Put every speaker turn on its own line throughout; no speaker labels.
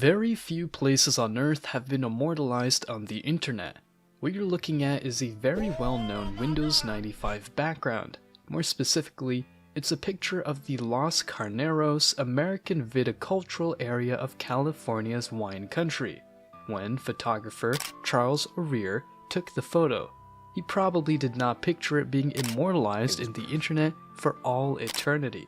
Very few places on Earth have been immortalized on the internet. What you're looking at is a very well-known Windows 95 background. More specifically, it's a picture of the Los Carneros American viticultural area of California's wine country. When photographer Charles O'Rear took the photo, he probably did not picture it being immortalized in the internet for all eternity.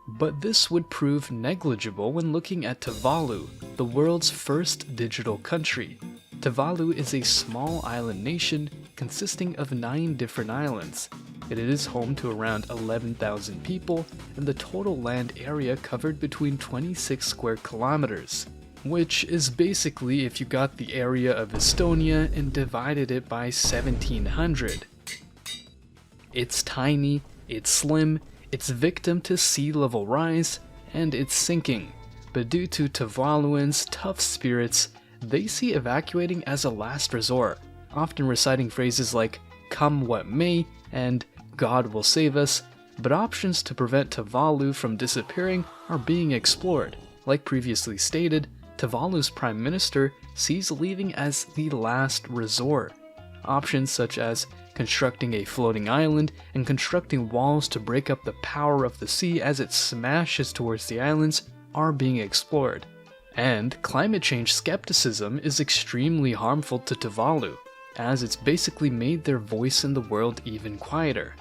But this would prove negligible when looking at Tuvalu, the world's first digital country. Tuvalu is a small island nation consisting of 9 different islands. It is home to around 11,000 people, and the total land area covered between 26 square kilometers, which is basically if you got the area of Estonia and divided it by 1700. It's tiny, it's slim, it's victim to sea level rise, and it's sinking, but due to Tuvaluans' tough spirits, they see evacuating as a last resort, often reciting phrases like "come what may" and "God will save us," but options to prevent Tuvalu from disappearing are being explored. Like previously stated, Tuvalu's Prime Minister sees leaving as the last resort. Options such as constructing a floating island and constructing walls to break up the power of the sea as it smashes towards the islands are being explored. And climate change skepticism is extremely harmful to Tuvalu, as it's basically made their voice in the world even quieter.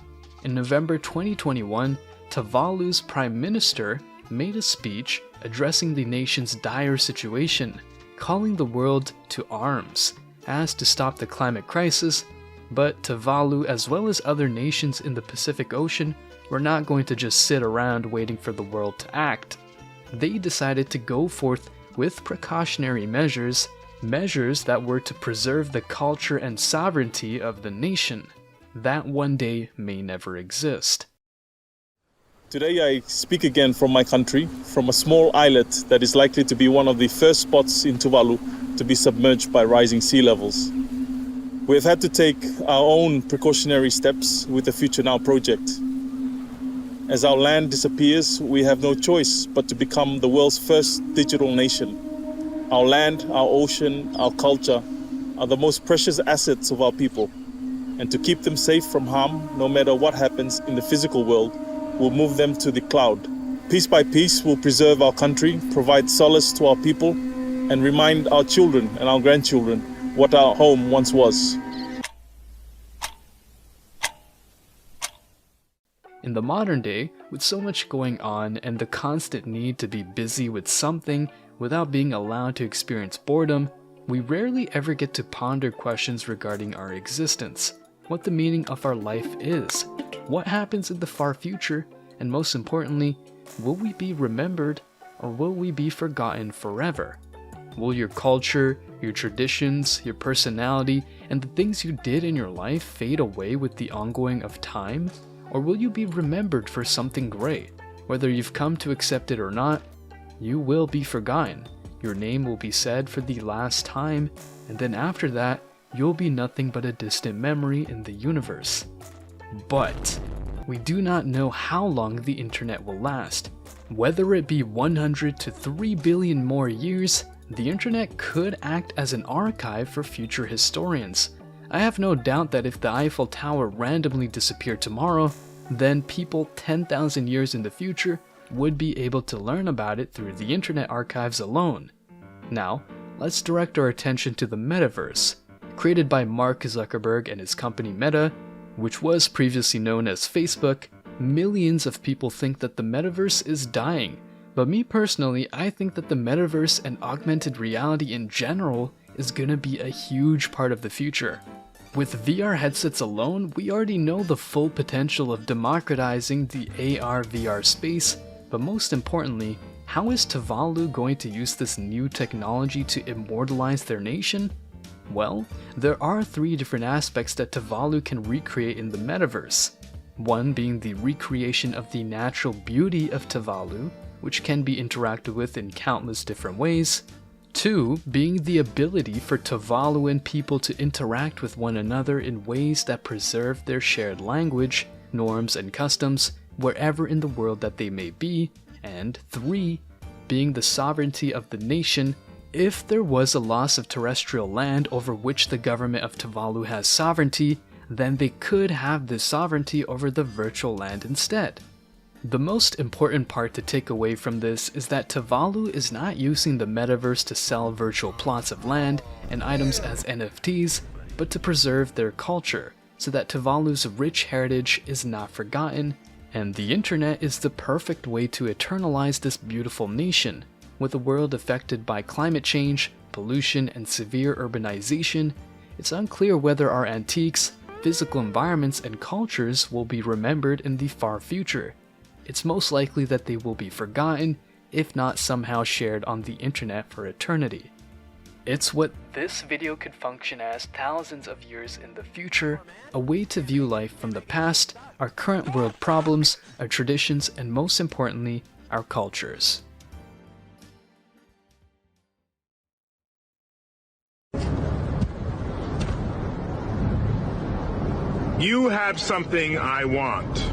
In November 2021, Tuvalu's Prime Minister made a speech addressing the nation's dire situation, calling the world to arms, as to stop the climate crisis. But Tuvalu, as well as other nations in the Pacific Ocean, were not going to just sit around waiting for the world to act. They decided to go forth with precautionary measures that were to preserve the culture and sovereignty of the nation, that one day may never exist.
Today I speak again from my country, from a small islet that is likely to be one of the first spots in Tuvalu to be submerged by rising sea levels. We have had to take our own precautionary steps with the Future Now project. As our land disappears, we have no choice but to become the world's first digital nation. Our land, our ocean, our culture are the most precious assets of our people. And to keep them safe from harm, no matter what happens in the physical world, we'll move them to the cloud. Piece by piece, we'll preserve our country, provide solace to our people, and remind our children and our grandchildren what our home once was.
In the modern day, with so much going on and the constant need to be busy with something without being allowed to experience boredom, we rarely ever get to ponder questions regarding our existence, what the meaning of our life is, what happens in the far future, and most importantly, will we be remembered or will we be forgotten forever? Will your culture, your traditions, your personality, and the things you did in your life fade away with the ongoing of time? Or will you be remembered for something great? Whether you've come to accept it or not, you will be forgotten. Your name will be said for the last time, and then after that, you'll be nothing but a distant memory in the universe. But we do not know how long the internet will last. Whether it be 100 to 3 billion more years, the internet could act as an archive for future historians. I have no doubt that if the Eiffel Tower randomly disappeared tomorrow, then people 10,000 years in the future would be able to learn about it through the internet archives alone. Now, let's direct our attention to the Metaverse. Created by Mark Zuckerberg and his company Meta, which was previously known as Facebook, millions of people think that the Metaverse is dying. But me personally, I think that the Metaverse and augmented reality in general is gonna be a huge part of the future. With VR headsets alone, we already know the full potential of democratizing the AR/VR space, but most importantly, how is Tuvalu going to use this new technology to immortalize their nation? Well, there are 3 different aspects that Tuvalu can recreate in the Metaverse. One being the recreation of the natural beauty of Tuvalu, which can be interacted with in countless different ways. 2 being the ability for Tuvaluan people to interact with one another in ways that preserve their shared language, norms, and customs wherever in the world that they may be. And 3 being the sovereignty of the nation If there was a loss of terrestrial land over which the government of Tuvalu has sovereignty, then they could have this sovereignty over the virtual land instead. The most important part to take away from this is that Tuvalu is not using the metaverse to sell virtual plots of land and items as NFTs, but to preserve their culture, so that Tuvalu's rich heritage is not forgotten, and the internet is the perfect way to eternalize this beautiful nation. With a world affected by climate change, pollution, and severe urbanization, it's unclear whether our antiques, physical environments, and cultures will be remembered in the far future. It's most likely that they will be forgotten, if not somehow shared on the internet for eternity. It's what this video could function as thousands of years in the future, a way to view life from the past, our current world problems, our traditions, and most importantly, our cultures.
You have something I want.